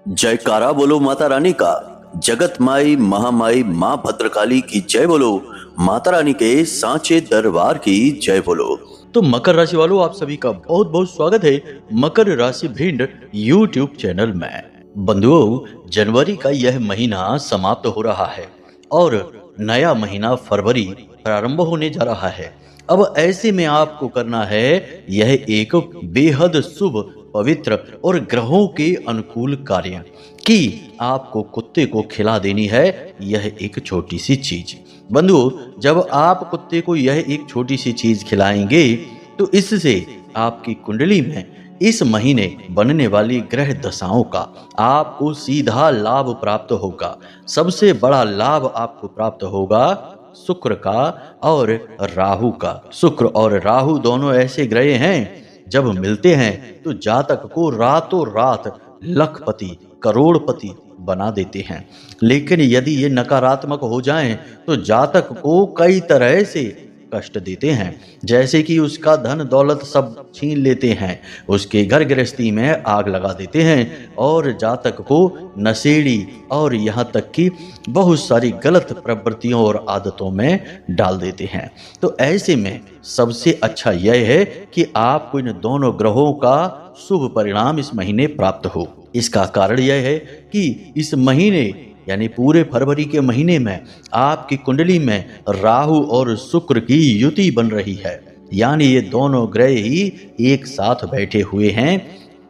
जयकारा बोलो माता रानी का। जगत माई महामाई माँ भद्रकाली की जय बोलो। माता रानी के सांचे दरबार की जय बोलो। तो मकर राशि वालों, आप सभी का बहुत बहुत स्वागत है मकर राशि भिंड YouTube चैनल में। बंधुओं, जनवरी का यह महीना समाप्त हो रहा है और नया महीना फरवरी प्रारंभ होने जा रहा है। अब ऐसे में आपको करना है यह एक बेहद शुभ, पवित्र और ग्रहों के अनुकूल कार्य कि आपको कुत्ते को खिला देनी है यह एक छोटी सी चीज। बंधुओं, जब आप कुत्ते को यह एक छोटी सी चीज खिलाएंगे तो इससे आपकी कुंडली में इस महीने बनने वाली ग्रह दशाओं का आपको सीधा लाभ प्राप्त होगा। सबसे बड़ा लाभ आपको प्राप्त होगा शुक्र का और राहु का। शुक्र और राहु दोनों ऐसे ग्रह हैं, जब मिलते हैं तो जातक को रातों रात लखपति करोड़पति बना देते हैं। लेकिन यदि ये नकारात्मक हो जाएं तो जातक को कई तरह से कष्ट देते हैं, जैसे कि उसका धन दौलत सब छीन लेते हैं, उसके घर गृहस्थी में आग लगा देते हैं और जातक को नशेड़ी और यहाँ तक कि बहुत सारी गलत प्रवृत्तियों और आदतों में डाल देते हैं। तो ऐसे में सबसे अच्छा यह है कि आपको इन दोनों ग्रहों का शुभ परिणाम इस महीने प्राप्त हो। इसका कारण यह है कि इस महीने यानी पूरे फरवरी के महीने में आपकी कुंडली में राहु और शुक्र की युति बन रही है। यानी ये दोनों ग्रह ही एक साथ बैठे हुए हैं,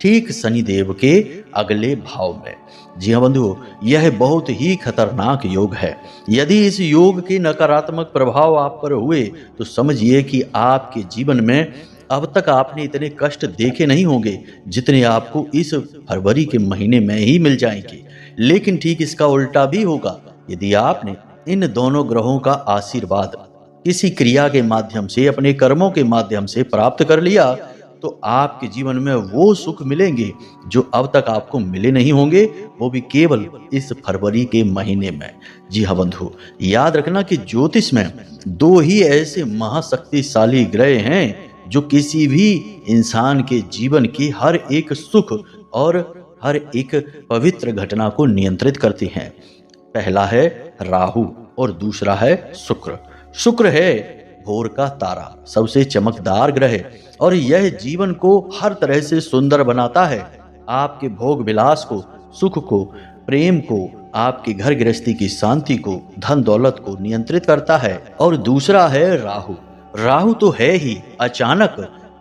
ठीक शनिदेव के अगले भाव में। जी हाँ बंधुओं, यह बहुत ही खतरनाक योग है। यदि इस योग के नकारात्मक प्रभाव आप पर हुए तो समझिए कि आपके जीवन में अब तक आपने इतने कष्ट देखे नहीं होंगे जितने आपको इस फरवरी के महीने में ही मिल जाएंगे। लेकिन ठीक इसका उल्टा भी होगा। यदि आपने इन दोनों ग्रहों का आशीर्वाद किसी क्रिया के माध्यम से, अपने कर्मों के माध्यम से प्राप्त कर लिया तो आपके जीवन में वो सुख मिलेंगे जो अब तक आपको मिले नहीं होंगे, वो भी केवल इस फरवरी के महीने में। जी हाँ बंधु, याद रखना कि ज्योतिष में दो ही ऐसे महाशक्तिशाली ग्रह हैं जो किसी भी इंसान के जीवन की हर एक सुख और हर एक पवित्र घटना को नियंत्रित करते हैं। पहला है राहु और दूसरा है शुक्र। शुक्र है भोर का तारा, सबसे चमकदार ग्रह, और यह जीवन को हर तरह से सुंदर बनाता है। आपके भोग विलास को, सुख को, प्रेम को, आपके घर गृहस्थी की शांति को, धन दौलत को नियंत्रित करता है। और दूसरा है राहु। राहु तो है ही अचानक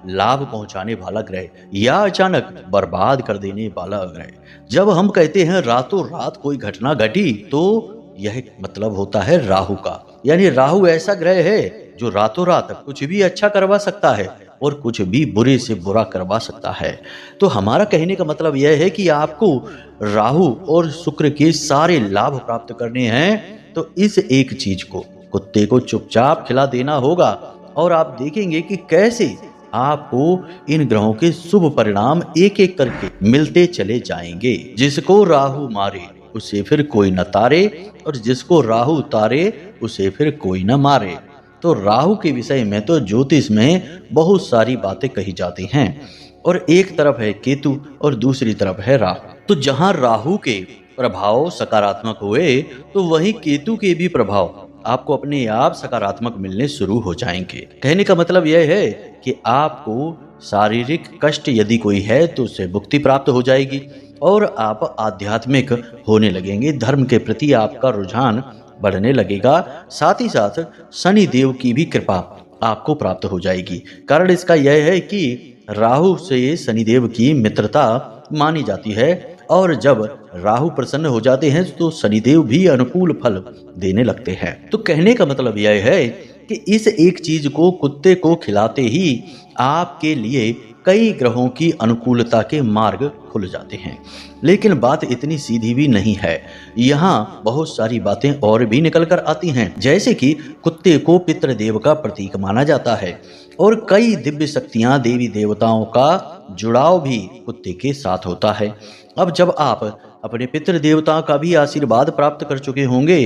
लाभ पहुंचाने वाला ग्रह या अचानक बर्बाद कर देने वाला ग्रह। जब हम कहते हैं रातों रात कोई घटना घटी तो यह मतलब होता है राहु का। यानी राहु ऐसा ग्रह है जो रातों रात कुछ भी अच्छा करवा सकता है और कुछ भी बुरे से बुरा करवा सकता है। तो हमारा कहने का मतलब यह है कि आपको राहु और शुक्र के सारे लाभ प्राप्त करने हैं तो इस एक चीज को, कुत्ते को चुपचाप खिला देना होगा और आप देखेंगे कि कैसे आपको इन ग्रहों के शुभ परिणाम एक एक करके मिलते चले जाएंगे। जिसको राहु मारे उसे फिर कोई न तारे और जिसको राहु तारे उसे फिर कोई न मारे। तो राहु के विषय में तो ज्योतिष में बहुत सारी बातें कही जाती हैं, और एक तरफ है केतु और दूसरी तरफ है राहु। तो जहां राहु के प्रभाव सकारात्मक हुए तो वहीं केतु के भी प्रभाव आपको अपने आप सकारात्मक मिलने शुरू हो जाएंगे। कहने का मतलब यह है कि आपको शारीरिक कष्ट यदि कोई है तो उससे मुक्ति प्राप्त हो जाएगी और आप आध्यात्मिक होने लगेंगे। धर्म के प्रति आपका रुझान बढ़ने लगेगा। साथ ही साथ शनि देव की भी कृपा आपको प्राप्त हो जाएगी। कारण इसका यह है कि राहु से शनिदेव की मित्रता मानी जाती है और जब राहु प्रसन्न हो जाते हैं तो शनिदेव भी अनुकूल फल देने लगते हैं। तो कहने का मतलब यह है कि इस एक चीज को, कुत्ते को खिलाते ही आपके लिए कई ग्रहों की अनुकूलता के मार्ग खुल जाते हैं। लेकिन बात इतनी सीधी भी नहीं है, यहाँ बहुत सारी बातें और भी निकल कर आती हैं। जैसे कि कुत्ते को पितृदेव का प्रतीक माना जाता है और कई दिव्य शक्तियां, देवी देवताओं का जुड़ाव भी कुत्ते के साथ होता है। अब जब आप अपने पितृ देवताओं का भी आशीर्वाद प्राप्त कर चुके होंगे,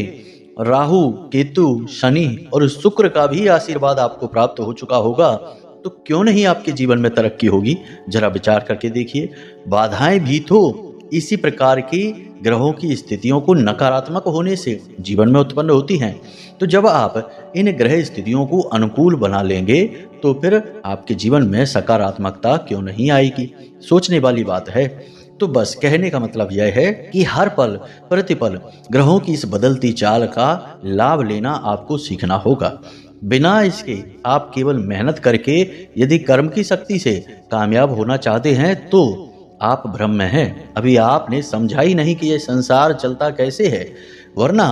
राहु, केतु, शनि और शुक्र का भी आशीर्वाद आपको प्राप्त हो चुका होगा, तो क्यों नहीं आपके जीवन में तरक्की होगी। जरा विचार करके देखिए। बाधाएं भी तो इसी प्रकार की ग्रहों की स्थितियों को नकारात्मक होने से जीवन में उत्पन्न होती हैं। तो जब आप इन ग्रह स्थितियों को अनुकूल बना लेंगे तो फिर आपके जीवन में सकारात्मकता क्यों नहीं आएगी? सोचने वाली बात है। तो बस कहने का मतलब यह है कि हर पल प्रतिपल ग्रहों की इस बदलती चाल का लाभ लेना आपको सीखना होगा। बिना इसके आप केवल मेहनत करके यदि कर्म की शक्ति से कामयाब होना चाहते हैं तो आप भ्रम में हैं। अभी आपने समझा ही नहीं कि यह संसार चलता कैसे है, वरना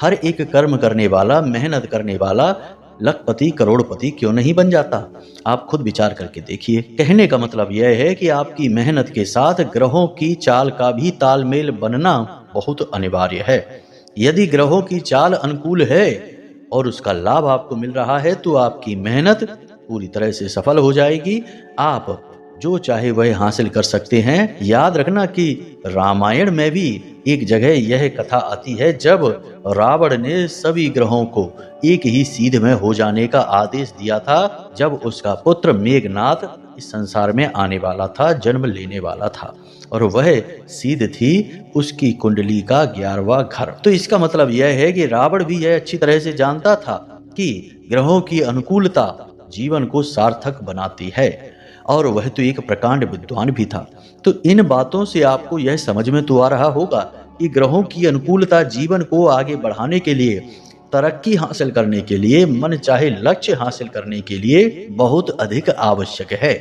हर एक कर्म करने वाला, मेहनत करने वाला लखपति करोड़पति क्यों नहीं बन जाता? आप खुद विचार करके देखिए। कहने का मतलब यह है कि आपकी मेहनत के साथ ग्रहों की चाल का भी तालमेल बनना बहुत अनिवार्य है। यदि ग्रहों की चाल अनुकूल है और उसका लाभ आपको मिल रहा है तो आपकी मेहनत पूरी तरह से सफल हो जाएगी। आप जो चाहे वह हासिल कर सकते हैं। याद रखना कि रामायण में भी एक जगह यह कथा आती है जब रावण ने सभी ग्रहों को एक ही सीध में हो जाने का आदेश दिया था, जब उसका पुत्र मेघनाथ इस संसार में आने वाला था, जन्म लेने वाला था, और वह सीध थी उसकी कुंडली का 11वां घर। तो इसका मतलब यह है कि रावण भी यह अच्छी तरह से जानता था कि ग्रहों की अनुकूलता जीवन को सार्थक बनाती है, और वह तो एक प्रकांड विद्वान भी था। तो इन बातों से आपको यह समझ में तो आ रहा होगा कि ग्रहों की अनुकूलता जीवन को आगे बढ़ाने के लिए, तरक्की हासिल करने के लिए, मन चाहे लक्ष्य हासिल करने के लिए बहुत अधिक आवश्यक है।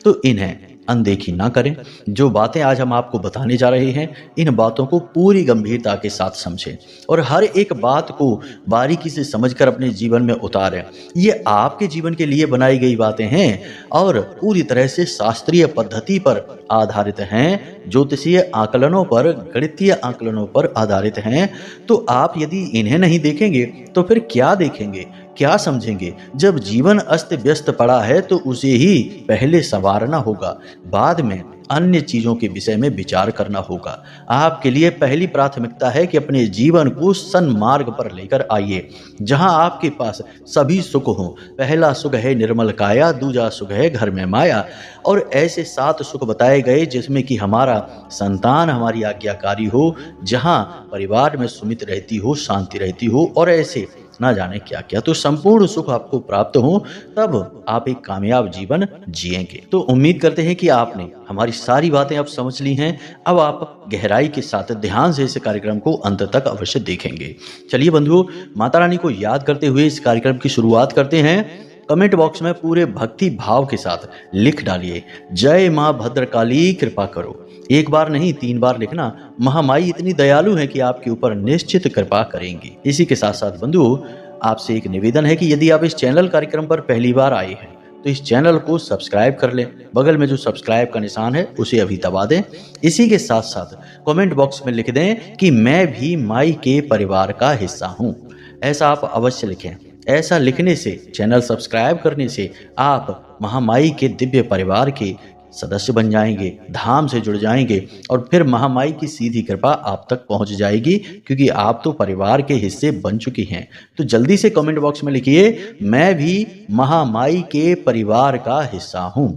तो इन्हें अनदेखी ना करें। जो बातें आज हम आपको बताने जा रहे हैं, इन बातों को पूरी गंभीरता के साथ समझें और हर एक बात को बारीकी से समझकर अपने जीवन में उतारें। ये आपके जीवन के लिए बनाई गई बातें हैं और पूरी तरह से शास्त्रीय पद्धति पर आधारित हैं, ज्योतिषीय आकलनों पर, गणितीय आकलनों पर आधारित हैं। तो आप यदि इन्हें नहीं देखेंगे तो फिर क्या देखेंगे, क्या समझेंगे? जब जीवन अस्त व्यस्त पड़ा है तो उसे ही पहले संवारना होगा, बाद में अन्य चीजों के विषय में विचार करना होगा। आपके लिए पहली प्राथमिकता है कि अपने जीवन को सन्मार्ग पर लेकर आइए, जहां आपके पास सभी सुख हो। पहला सुख है निर्मल काया, दूजा सुख है घर में माया, और ऐसे 7 सुख बताए गए जिसमें कि हमारा संतान हमारी आज्ञाकारी हो, जहां परिवार में सुमित रहती हो, शांति रहती हो, और ऐसे ना जाने क्या क्या। तो संपूर्ण सुख आपको प्राप्त हो, तब आप एक कामयाब जीवन जिएंगे। तो उम्मीद करते हैं कि आपने हमारी सारी बातें अब समझ ली हैं। अब आप गहराई के साथ ध्यान से इस कार्यक्रम को अंत तक अवश्य देखेंगे। चलिए बंधुओं, माता रानी को याद करते हुए इस कार्यक्रम की शुरुआत करते हैं। कमेंट बॉक्स में पूरे भक्ति भाव के साथ लिख डालिए, जय माँ भद्रकाली कृपा करो। एक बार नहीं 3 बार लिखना। महामाई इतनी दयालु है कि आपके ऊपर निश्चित कृपा करेंगी। इसी के साथ साथ बंधुओं, आपसे एक निवेदन है कि यदि आप इस चैनल कार्यक्रम पर पहली बार आए हैं तो इस चैनल को सब्सक्राइब कर लें। बगल में जो सब्सक्राइब का निशान है उसे अभी दबा दें। इसी के साथ साथ कमेंट बॉक्स में लिख दें कि मैं भी माई के परिवार का हिस्सा हूँ। ऐसा आप अवश्य लिखें। ऐसा लिखने से, चैनल सब्सक्राइब करने से आप महामाई के दिव्य परिवार के सदस्य बन जाएंगे, धाम से जुड़ जाएंगे, और फिर महामाई की सीधी कृपा आप तक पहुंच जाएगी, क्योंकि आप तो परिवार के हिस्से बन चुकी हैं। तो जल्दी से कमेंट बॉक्स में लिखिए, मैं भी महामाई के परिवार का हिस्सा हूं।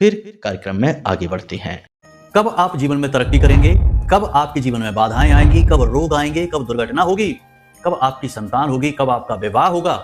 फिर कार्यक्रम में आगे बढ़ते हैं। कब आप जीवन में तरक्की करेंगे, कब आपके जीवन में बाधाएं आएंगी, कब रोग आएंगे, कब दुर्घटना होगी, कब आपकी संतान होगी, कब आपका विवाह होगा,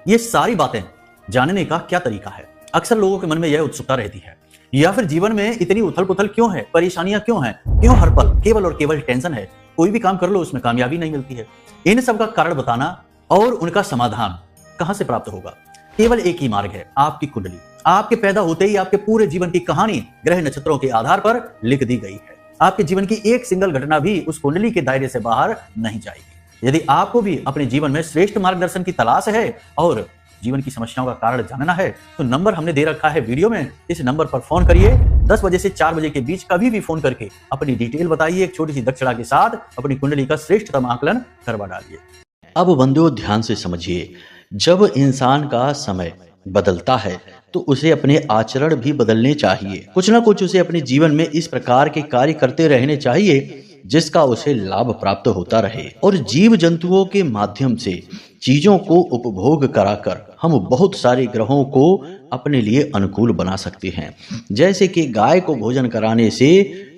ये सारी बातें जानने का क्या तरीका है? अक्सर लोगों के मन में यह उत्सुकता रहती है। या फिर जीवन में इतनी उथल पुथल क्यों है, परेशानियां क्यों हैं, क्यों हर पल केवल और केवल टेंशन है, कोई भी काम कर लो उसमें कामयाबी नहीं मिलती है। इन सब का कारण बताना और उनका समाधान कहां से प्राप्त होगा? केवल एक ही मार्ग है, आपकी कुंडली। आपके पैदा होते ही आपके पूरे जीवन की कहानी ग्रह नक्षत्रों के आधार पर लिख दी गई है। आपके जीवन की एक सिंगल घटना भी उस कुंडली के दायरे से बाहर नहीं जाएगी। यदि आपको भी अपने जीवन में श्रेष्ठ मार्गदर्शन की तलाश है और जीवन की समस्याओं का कारण जानना है, तो नंबर हमने दे रखा है वीडियो में। इस नंबर पर फोन करिए। 10 बजे से 4 बजे के बीच कभी भी फोन करके अपनी डिटेल बताइए। एक छोटी सी दक्षिणा के साथ अपनी कुंडली का श्रेष्ठतम आकलन करवा डालिए। अब बंधुओं, ध्यान से समझिए, जब इंसान का समय बदलता है तो उसे अपने आचरण भी बदलने चाहिए। कुछ ना कुछ उसे अपने जीवन में इस प्रकार के कार्य करते रहने चाहिए जिसका उसे लाभ प्राप्त होता रहे, और जीव जंतुओं के माध्यम से चीजों को उपभोग कराकर हम बहुत सारे ग्रहों को अपने लिए अनुकूल बना सकते हैं। जैसे कि गाय को भोजन कराने से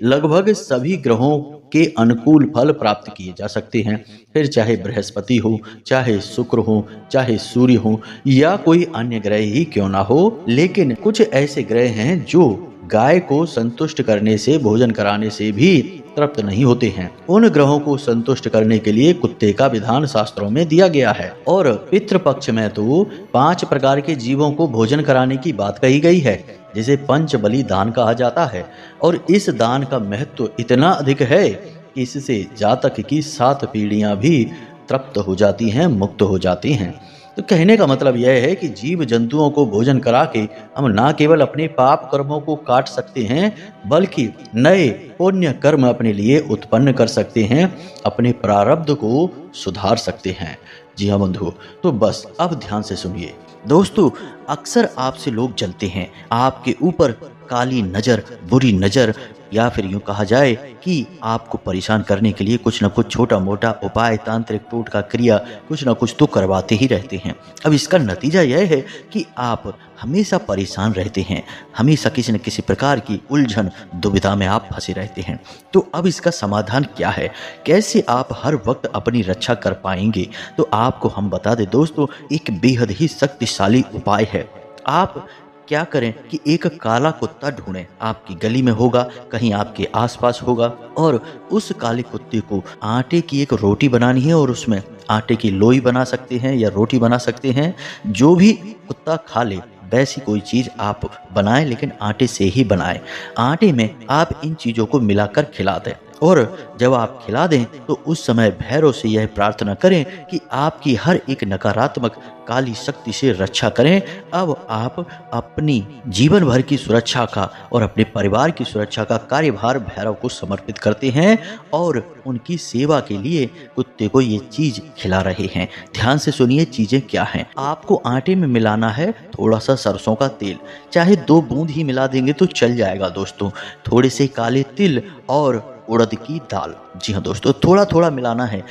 लगभग सभी ग्रहों के अनुकूल फल प्राप्त किए जा सकते हैं। फिर चाहे बृहस्पति हो, चाहे शुक्र हो, चाहे सूर्य हो या कोई अन्य ग्रह ही क्यों ना हो, लेकिन कुछ ऐसे ग्रह हैं जो गाय को संतुष्ट करने से, भोजन कराने से भी तृप्त नहीं होते हैं। उन ग्रहों को संतुष्ट करने के लिए कुत्ते का विधान शास्त्रों में दिया गया है। और पितृपक्ष में तो 5 प्रकार के जीवों को भोजन कराने की बात कही गई है, जिसे पंच बलि दान कहा जाता है। और इस दान का महत्व इतना अधिक है कि इससे जातक की 7 पीढ़ियां भी तृप्त हो जाती हैं, मुक्त हो जाती हैं। तो कहने का मतलब यह है कि जीव जंतुओं को भोजन करा के हम ना केवल अपने पाप कर्मों को काट सकते हैं, बल्कि नए पुण्य कर्म अपने लिए उत्पन्न कर सकते हैं, अपने प्रारब्ध को सुधार सकते हैं। जी हाँ बंधु, तो बस अब ध्यान से सुनिए। दोस्तों, अक्सर आपसे लोग जलते हैं, आपके ऊपर काली नज़र, बुरी नज़र, या फिर यूं कहा जाए कि आपको परेशान करने के लिए कुछ न कुछ छोटा मोटा उपाय, तांत्रिक टोटका क्रिया कुछ न कुछ तो करवाते ही रहते हैं। अब इसका नतीजा यह है कि आप हमेशा परेशान रहते हैं, हमेशा किसी न किसी प्रकार की उलझन दुविधा में आप फंसे रहते हैं। तो अब इसका समाधान क्या है, कैसे आप हर वक्त अपनी रक्षा कर पाएंगे? तो आपको हम बता दें दोस्तों, एक बेहद ही शक्तिशाली उपाय है। आप क्या करें कि एक काला कुत्ता ढूंढें, आपकी गली में होगा, कहीं आपके आसपास होगा, और उस काले कुत्ते को आटे की एक रोटी बनानी है और उसमें आटे की लोई बना सकते हैं या रोटी बना सकते हैं। जो भी कुत्ता खा ले वैसी कोई चीज़ आप बनाएं, लेकिन आटे से ही बनाएं। आटे में आप इन चीज़ों को मिलाकर खिला दें, और जब आप खिला दें तो उस समय भैरव से यह प्रार्थना करें कि आपकी हर एक नकारात्मक काली शक्ति से रक्षा करें। अब आप अपनी जीवन भर की सुरक्षा का और अपने परिवार की सुरक्षा का कार्यभार भैरव को समर्पित करते हैं और उनकी सेवा के लिए कुत्ते को ये चीज खिला रहे हैं। ध्यान से सुनिए चीजें क्या हैं। आपको आटे में मिलाना है थोड़ा सा सरसों का तेल, चाहे 2 बूंद ही मिला देंगे तो चल जाएगा दोस्तों। थोड़े से काले तिल और उड़द की दाल। जी हाँ दोस्तों, थोड़ा थोड़ा मिलाना है,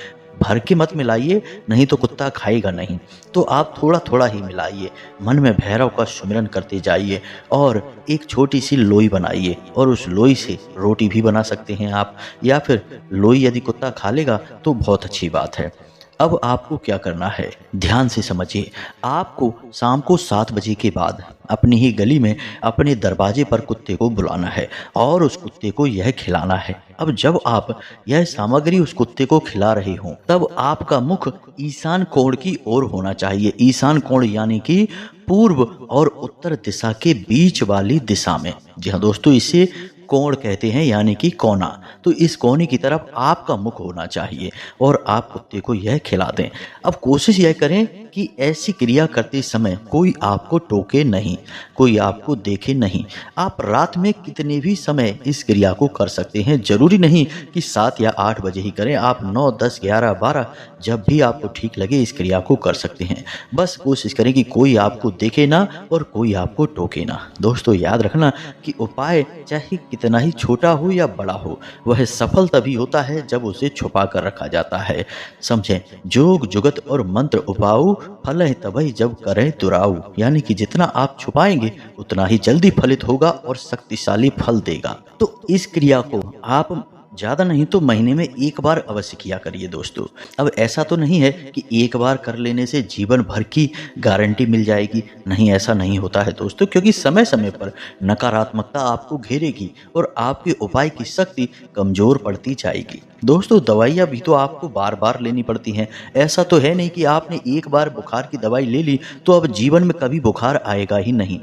भर के मत मिलाइए, नहीं तो कुत्ता खाएगा नहीं। तो आप थोड़ा थोड़ा ही मिलाइए, मन में भैरव का सुमिरन करते जाइए और एक छोटी सी लोई बनाइए, और उस लोई से रोटी भी बना सकते हैं आप, या फिर लोई यदि कुत्ता खा लेगा तो बहुत अच्छी बात है। अब आपको क्या करना है, ध्यान से समझिए। आपको शाम को 7 बजे के बाद अपनी ही गली में अपने दरवाजे पर कुत्ते को बुलाना है और उस कुत्ते को यह खिलाना है। अब जब आप यह सामग्री उस कुत्ते को खिला रहे हो, तब आपका मुख ईशान कोण की ओर होना चाहिए। ईशान कोण यानी कि पूर्व और उत्तर दिशा के बीच वाली दिशा में। जी हाँ दोस्तों, इसे कोण कहते हैं, यानी कि कोना। तो इस कोने की तरफ आपका मुख होना चाहिए और आप कुत्ते को यह खिला दें। अब कोशिश यह करें कि ऐसी क्रिया करते समय कोई आपको टोके नहीं, कोई आपको देखे नहीं। आप रात में कितने भी समय इस क्रिया को कर सकते हैं, जरूरी नहीं कि 7 या 8 बजे ही करें। आप 9, 10, 11, 12 जब भी आपको ठीक लगे इस क्रिया को कर सकते हैं। बस कोशिश करें कि कोई आपको देखे ना और कोई आपको टोके ना। दोस्तों याद रखना कि उपाय चाहे कितना ही छोटा हो या बड़ा हो, वह सफल तभी होता है जब उसे छुपा कर रखा जाता है। समझें, जोग जुगत और मंत्र उपाऊ फल है तभी जब करें तुराऊ, यानी कि जितना आप छुपाएंगे उतना ही जल्दी फलित होगा और शक्तिशाली फल देगा। तो इस क्रिया को आप ज़्यादा नहीं तो महीने में 1 बार अवश्य किया करिए दोस्तों। अब ऐसा तो नहीं है कि 1 बार कर लेने से जीवन भर की गारंटी मिल जाएगी, नहीं, ऐसा नहीं होता है दोस्तों, क्योंकि समय समय पर नकारात्मकता आपको घेरेगी और आपके उपाय की शक्ति कमज़ोर पड़ती जाएगी। दोस्तों दवाइयाँ भी तो आपको बार बार लेनी पड़ती हैं। ऐसा तो है नहीं कि आपने 1 बार बुखार की दवाई ले ली तो अब जीवन में कभी बुखार आएगा ही नहीं।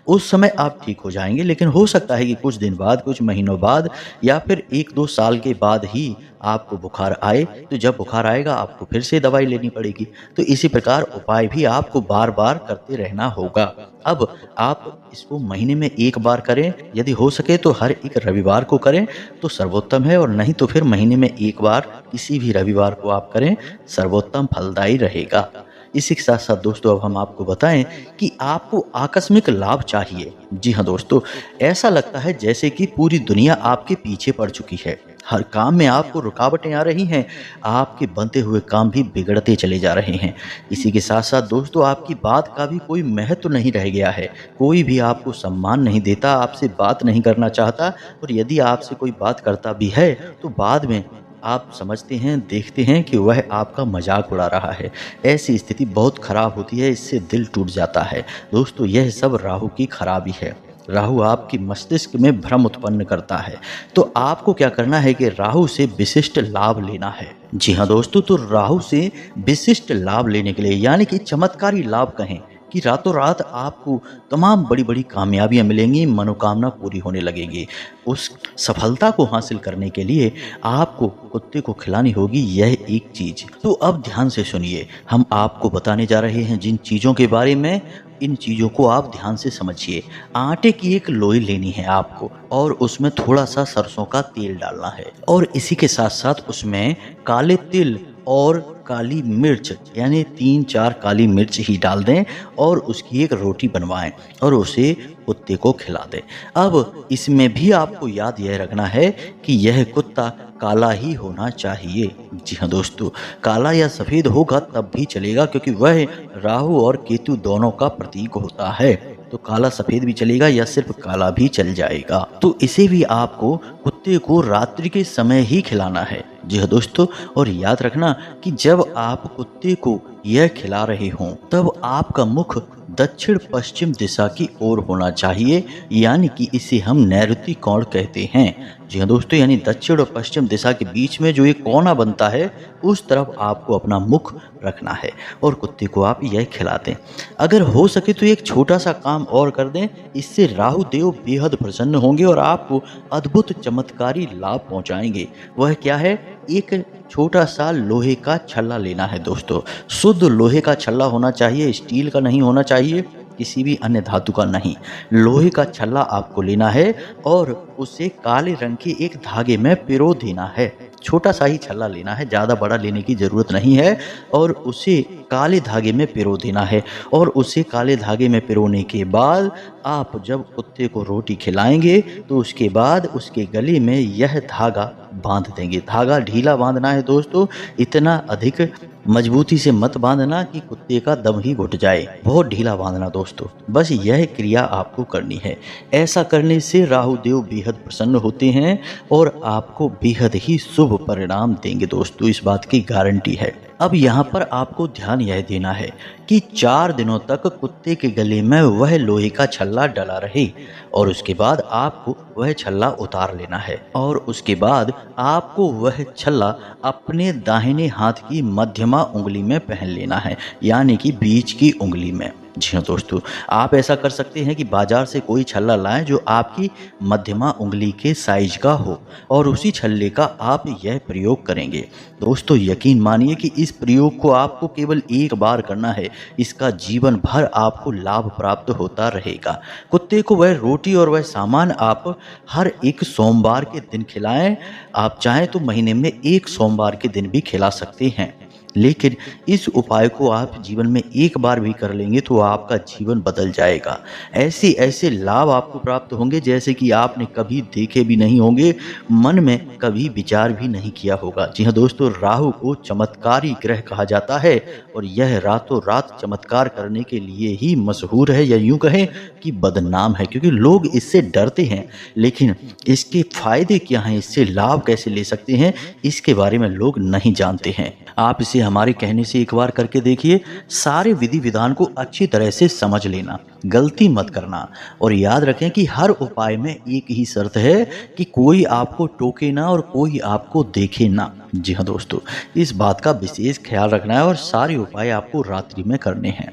उस समय आप ठीक हो जाएंगे, लेकिन हो सकता है कि कुछ दिन बाद, कुछ महीनों बाद या फिर 1-2 साल के बाद ही आपको बुखार आए। तो जब बुखार आएगा आपको फिर से दवाई लेनी पड़ेगी। तो इसी प्रकार उपाय भी आपको बार बार करते रहना होगा। अब आप इसको महीने में 1 बार करें, यदि हो सके तो हर एक रविवार को करें तो सर्वोत्तम है, और नहीं तो फिर महीने में 1 बार किसी भी रविवार को आप करें, सर्वोत्तम फलदायी रहेगा। इसी के साथ साथ दोस्तों अब हम आपको बताएं कि आपको आकस्मिक लाभ चाहिए। जी हाँ दोस्तों, ऐसा लगता है जैसे कि पूरी दुनिया आपके पीछे पड़ चुकी है। हर काम में आपको रुकावटें आ रही हैं, आपके बनते हुए काम भी बिगड़ते चले जा रहे हैं। इसी के साथ साथ दोस्तों, आपकी बात का भी कोई महत्व नहीं रह गया है। कोई भी आपको सम्मान नहीं देता, आपसे बात नहीं करना चाहता, और यदि आपसे कोई बात करता भी है तो बाद में आप समझते हैं, देखते हैं कि वह आपका मजाक उड़ा रहा है। ऐसी स्थिति बहुत खराब होती है, इससे दिल टूट जाता है। दोस्तों, यह सब राहु की खराबी है। राहु आपकी मस्तिष्क में भ्रम उत्पन्न करता है। तो आपको क्या करना है कि राहु से विशिष्ट लाभ लेना है। जी हाँ दोस्तों, तो राहु से विशिष्ट लाभ लेने के लिए, यानी कि चमत्कारी लाभ कहें, कि रातों रात आपको तमाम बड़ी बड़ी कामयाबियां मिलेंगी, मनोकामना पूरी होने लगेगी। उस सफलता को हासिल करने के लिए आपको कुत्ते को खिलानी होगी यह एक चीज। तो अब ध्यान से सुनिए, हम आपको बताने जा रहे हैं जिन चीजों के बारे में, इन चीज़ों को आप ध्यान से समझिए। आटे की एक लोई लेनी है आपको, और उसमें थोड़ा सा सरसों का तेल डालना है, और इसी के साथ साथ उसमें काले तिल और काली मिर्च, यानी 3-4 काली मिर्च ही डाल दें, और उसकी एक रोटी बनवाएं और उसे कुत्ते को खिला दें। अब इसमें भी आपको याद यह रखना है कि यह कुत्ता काला ही होना चाहिए। जी हाँ दोस्तों, काला या सफ़ेद होगा तब भी चलेगा, क्योंकि वह राहु और केतु दोनों का प्रतीक होता है। तो काला सफ़ेद भी चलेगा या सिर्फ काला भी चल जाएगा। तो इसे भी आपको कुत्ते को रात्रि के समय ही खिलाना है। जी हाँ दोस्तों, और याद रखना कि जब आप कुत्ते को यह खिला रहे हों तब आपका मुख दक्षिण पश्चिम दिशा की ओर होना चाहिए, यानी कि इसे हम नैऋति कोण कहते हैं। जी हाँ दोस्तों, यानी दक्षिण और पश्चिम दिशा के बीच में जो एक कोना बनता है, उस तरफ आपको अपना मुख रखना है और कुत्ते को आप यह खिला दें। अगर हो सके तो एक छोटा सा काम और कर दें, इससे राहु देव बेहद प्रसन्न होंगे और आपको अद्भुत चमत्कारी लाभ पहुंचाएंगे। वह क्या है? एक छोटा सा लोहे का छल्ला लेना है दोस्तों। शुद्ध लोहे का छल्ला होना चाहिए, स्टील का नहीं होना चाहिए, किसी भी अन्य धातु का नहीं। लोहे का छल्ला आपको लेना है और उसे काले रंग के एक धागे में पिरो देना है। छोटा सा ही छल्ला लेना है, ज़्यादा बड़ा लेने की ज़रूरत नहीं है, और उसे काले धागे में पिरो देना है। और उसे काले धागे में पिरोने के बाद आप जब कुत्ते को रोटी खिलाएंगे तो उसके बाद उसके गले में यह धागा बांध देंगे। धागा ढीला बांधना है दोस्तों, इतना अधिक मजबूती से मत बांधना कि कुत्ते का दम ही घुट जाए। बहुत ढीला बांधना दोस्तों। बस यह क्रिया आपको करनी है। ऐसा करने से राहु देव बेहद प्रसन्न होते हैं और आपको बेहद ही शुभ परिणाम देंगे दोस्तों, इस बात की गारंटी है। अब यहाँ पर आपको ध्यान यह देना है कि 4 दिनों तक कुत्ते के गले में वह लोहे का छल्ला डला रहे, और उसके बाद आपको वह छल्ला उतार लेना है, और उसके बाद आपको वह छल्ला अपने दाहिने हाथ की मध्यमा उंगली में पहन लेना है, यानी कि बीच की उंगली में। जी हाँ दोस्तों, आप ऐसा कर सकते हैं कि बाजार से कोई छल्ला लाएं जो आपकी मध्यमा उंगली के साइज का हो, और उसी छल्ले का आप यह प्रयोग करेंगे। दोस्तों यकीन मानिए कि इस प्रयोग को आपको केवल एक बार करना है, इसका जीवन भर आपको लाभ प्राप्त होता रहेगा। कुत्ते को वह रोटी और वह सामान आप हर एक सोमवार के दिन खिलाएं। आप चाहें तो महीने में एक सोमवार के दिन भी खिला सकते हैं, लेकिन इस उपाय को आप जीवन में एक बार भी कर लेंगे तो आपका जीवन बदल जाएगा। ऐसे ऐसे लाभ आपको प्राप्त होंगे जैसे कि आपने कभी देखे भी नहीं होंगे, मन में कभी विचार भी नहीं किया होगा। जी हाँ दोस्तों, राहु को चमत्कारी ग्रह कहा जाता है, और यह रातों रात चमत्कार करने के लिए ही मशहूर है, या यूं कहें कि बदनाम है, क्योंकि लोग इससे डरते हैं। लेकिन इसके फायदे क्या हैं, इससे लाभ कैसे ले सकते हैं, इसके बारे में लोग नहीं जानते हैं। आप इसे हमारे कहने से एक बार करके देखिए। सारे विधि विधान को अच्छी तरह से समझ लेना, गलती मत करना, और याद रखें कि हर उपाय में एक ही शर्त है कि कोई आपको टोके ना और कोई आपको देखे ना। जी हाँ दोस्तों, इस बात का विशेष ख्याल रखना है, और सारे उपाय आपको रात्रि में करने हैं।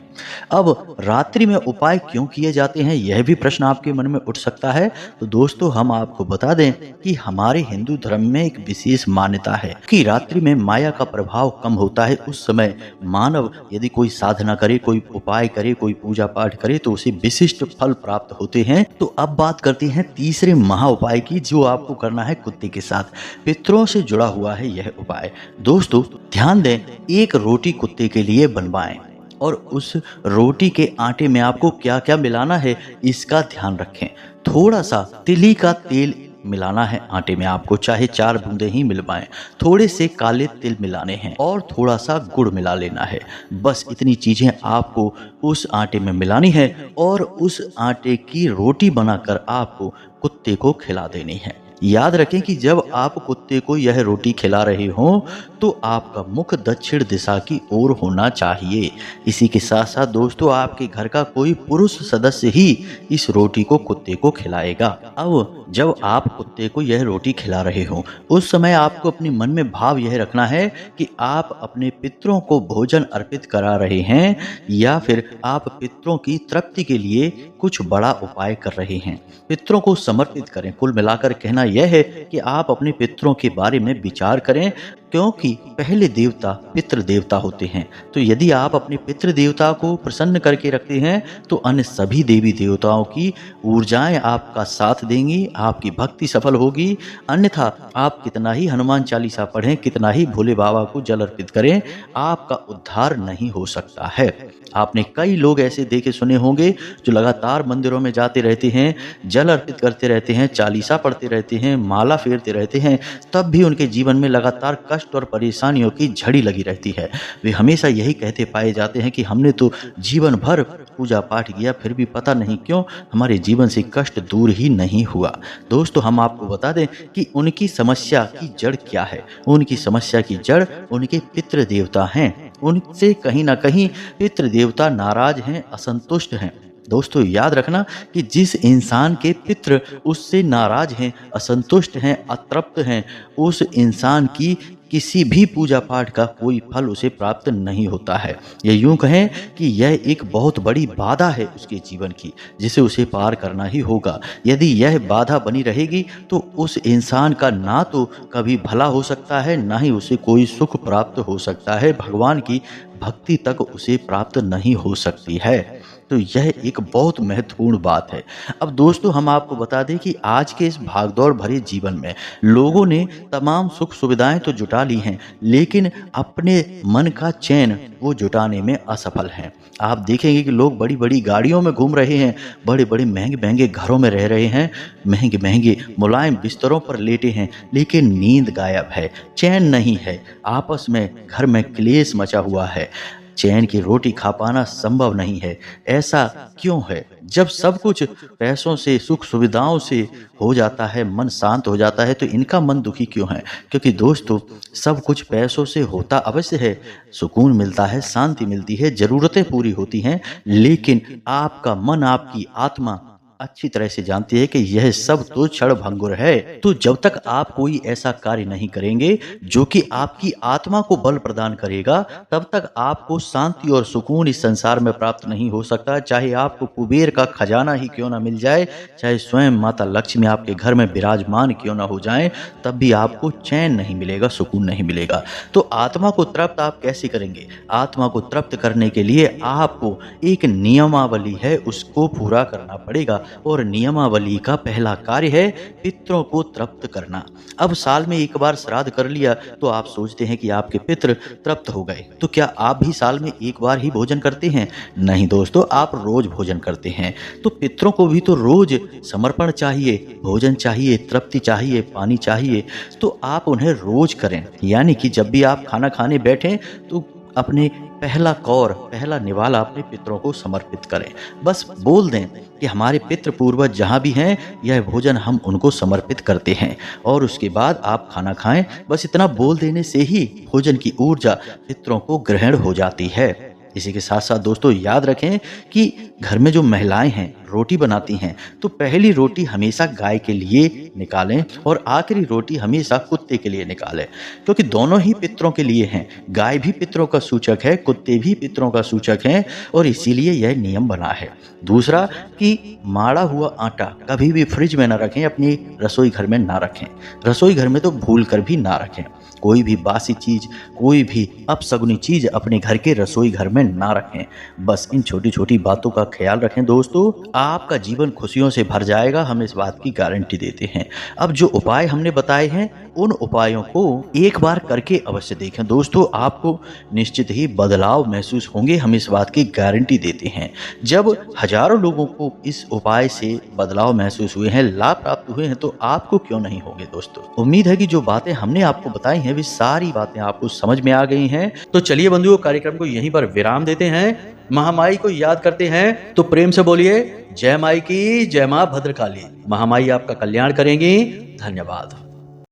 अब रात्रि में उपाय क्यों किए जाते हैं, यह भी प्रश्न आपके मन में उठ सकता है। तो दोस्तों हम आपको बता दें कि हमारे हिंदू धर्म में एक विशेष मान्यता है कि रात्रि में माया का प्रभाव कम होता है। उस समय मानव यदि कोई साधना करे, कोई उपाय करे, कोई पूजा पाठ करे तो उसे विशिष्ट फल प्राप्त होते हैं। तो अब बात करते हैं तीसरे महा उपाय की, जो आपको करना है कुत्ते के साथ। पितरों से जुड़ा हुआ है यह उपाय। दोस्तों ध्यान दें, एक रोटी कुत्ते के लिए बनवाएं, और उस रोटी के आटे में आपको क्या क्या मिलाना है इसका ध्यान रखें। थोड़ा सा तिली का तेल मिलाना है आटे में, आपको चाहे 4 बूंदे ही मिल पाएं। थोड़े से काले तिल मिलाने हैं और थोड़ा सा गुड़ मिला लेना है। बस इतनी चीज़ें आपको उस आटे में मिलानी है और उस आटे की रोटी बनाकर आपको कुत्ते को खिला देनी है। याद रखें कि जब आप कुत्ते को यह रोटी खिला रहे हों तो आपका मुख दक्षिण दिशा की ओर होना चाहिए। इसी के साथ साथ दोस्तों, आपके घर का कोई पुरुष सदस्य ही इस रोटी को कुत्ते को खिलाएगा। अब जब आप कुत्ते को यह रोटी खिला रहे हो उस समय आपको अपने मन में भाव यह रखना है कि आप अपने पितरों को भोजन अर्पित करा रहे हैं या फिर आप पितरों की तृप्ति के लिए कुछ बड़ा उपाय कर रहे हैं। पितरों को समर्पित करें। कुल मिलाकर कहना यह है कि आप अपने पितरों के बारे में विचार करें, क्योंकि पहले देवता पितृ देवता होते हैं। तो यदि आप अपने पितृ देवता को प्रसन्न करके रखते हैं तो अन्य सभी देवी देवताओं की ऊर्जाएं आपका साथ देंगी, आपकी भक्ति सफल होगी। अन्यथा आप कितना ही हनुमान चालीसा पढ़ें, कितना ही भोले बाबा को जल अर्पित करें, आपका उद्धार नहीं हो सकता है। आपने कई लोग ऐसे देखे सुने होंगे जो लगातार मंदिरों में जाते रहते हैं, जल अर्पित करते रहते हैं, चालीसा पढ़ते रहते हैं, माला फेरते रहते हैं, तब भी उनके जीवन में लगातार कष्ट और परेशानियों की झड़ी लगी रहती है। वे हमेशा यही कहते पाए जाते हैं कि हमने तो जीवन भर पूजा पाठ किया, फिर भी पता नहीं क्यों हमारे जीवन से कष्ट दूर ही नहीं हुआ। दोस्तों, हम आपको बता दें कि उनकी समस्या की जड़ क्या है। उनकी समस्या की जड़ उनके पितृ देवता हैं। उनसे कहीं ना कहीं पितृ देवता नाराज हैं, असंतुष्ट हैं। दोस्तों, याद रखना कि जिस इंसान के पितृ उससे नाराज हैं, असंतुष्ट हैं, अतृप्त हैं, उस इंसान की किसी भी पूजा पाठ का कोई फल उसे प्राप्त नहीं होता है। ये यूं कहें कि यह एक बहुत बड़ी बाधा है उसके जीवन की, जिसे उसे पार करना ही होगा। यदि यह बाधा बनी रहेगी तो उस इंसान का ना तो कभी भला हो सकता है, ना ही उसे कोई सुख प्राप्त हो सकता है। भगवान की भक्ति तक उसे प्राप्त नहीं हो सकती है। तो यह एक बहुत महत्वपूर्ण बात है। अब दोस्तों, हम आपको बता दें कि आज के इस भागदौड़ भरे जीवन में लोगों ने तमाम सुख सुविधाएं तो जुटा ली हैं, लेकिन अपने मन का चैन वो जुटाने में असफल हैं। आप देखेंगे कि लोग बड़ी बड़ी गाड़ियों में घूम रहे हैं, बड़े बड़े महंगे महंगे घरों में रह रहे हैं, महंगे महंगे मुलायम बिस्तरों पर लेटे हैं, लेकिन नींद गायब है, चैन नहीं है। आपस में घर में क्लेश मचा हुआ है, चैन की रोटी खा पाना संभव नहीं है। ऐसा क्यों है? जब सब कुछ पैसों से, सुख सुविधाओं से हो जाता है, मन शांत हो जाता है, तो इनका मन दुखी क्यों है? क्योंकि दोस्तों, सब कुछ पैसों से होता अवश्य है, सुकून मिलता है, शांति मिलती है, जरूरतें पूरी होती हैं, लेकिन आपका मन, आपकी आत्मा अच्छी तरह से जानती है कि यह सब तो क्षण भंगुर है। तो जब तक आप कोई ऐसा कार्य नहीं करेंगे जो कि आपकी आत्मा को बल प्रदान करेगा, तब तक आपको शांति और सुकून इस संसार में प्राप्त नहीं हो सकता। चाहे आपको कुबेर का खजाना ही क्यों ना मिल जाए, चाहे स्वयं माता लक्ष्मी आपके घर में विराजमान क्यों ना हो जाए, तब भी आपको चैन नहीं मिलेगा, सुकून नहीं मिलेगा। तो आत्मा को तृप्त आप कैसे करेंगे? आत्मा को तृप्त करने के लिए आपको एक नियमावली है, उसको पूरा करना पड़ेगा। और नियमावली का पहला कार्य है पितरों को तृप्त करना। अब साल में एक बार श्राद्ध कर लिया तो आप सोचते हैं कि आपके पितृ तृप्त हो गए, तो क्या आप भी साल में एक बार ही भोजन करते हैं? नहीं दोस्तों, आप रोज भोजन करते हैं। तो पितरों को भी तो रोज समर्पण चाहिए, भोजन चाहिए, तृप्ति चाहिए, पानी चाहिए। तो आप उन्हें रोज करें, यानी कि जब भी आप खाना खाने बैठें तो अपने पहला कौर, पहला निवाला अपने पितरों को समर्पित करें। बस बोल दें कि हमारे पितृ पूर्वज जहाँ भी हैं, यह भोजन हम उनको समर्पित करते हैं, और उसके बाद आप खाना खाएं। बस इतना बोल देने से ही भोजन की ऊर्जा पितरों को ग्रहण हो जाती है। इसी के साथ साथ दोस्तों, याद रखें कि घर में जो महिलाएं हैं रोटी बनाती हैं, तो पहली रोटी हमेशा गाय के लिए निकालें और आखिरी रोटी हमेशा कुत्ते के लिए निकालें, क्योंकि दोनों ही पितरों के लिए हैं। गाय भी पितरों का सूचक है, कुत्ते भी पितरों का सूचक हैं, और इसीलिए यह नियम बना है। दूसरा कि माड़ा हुआ आटा कभी भी फ्रिज में ना रखें, अपनी रसोई घर में ना रखें। रसोई घर में तो भूल कर भी ना रखें। कोई भी बासी चीज, कोई भी अपशगुनी चीज अपने घर के रसोई घर में ना रखें। बस इन छोटी छोटी बातों का ख्याल रखें दोस्तों, आपका जीवन खुशियों से भर जाएगा, हम इस बात की गारंटी देते हैं। अब जो उपाय हमने बताए हैं उन उपायों को एक बार करके अवश्य देखें। दोस्तों, आपको निश्चित ही बदलाव महसूस होंगे, हम इस बात की गारंटी देते हैं। जब हजारों लोगों को इस उपाय से बदलाव महसूस हुए हैं, लाभ प्राप्त हुए हैं, तो आपको क्यों नहीं होंगे दोस्तों। उम्मीद है कि जो बातें हमने आपको बताई हैं वे सारी बातें आपको समझ में आ गई हैं। तो चलिए बंधुओं, कार्यक्रम को यहीं पर विराम देते हैं। महामाई को याद करते हैं तो प्रेम से बोलिए, जय माई की जय, मां भद्रकाली। महामाई आपका कल्याण करेंगी। धन्यवाद।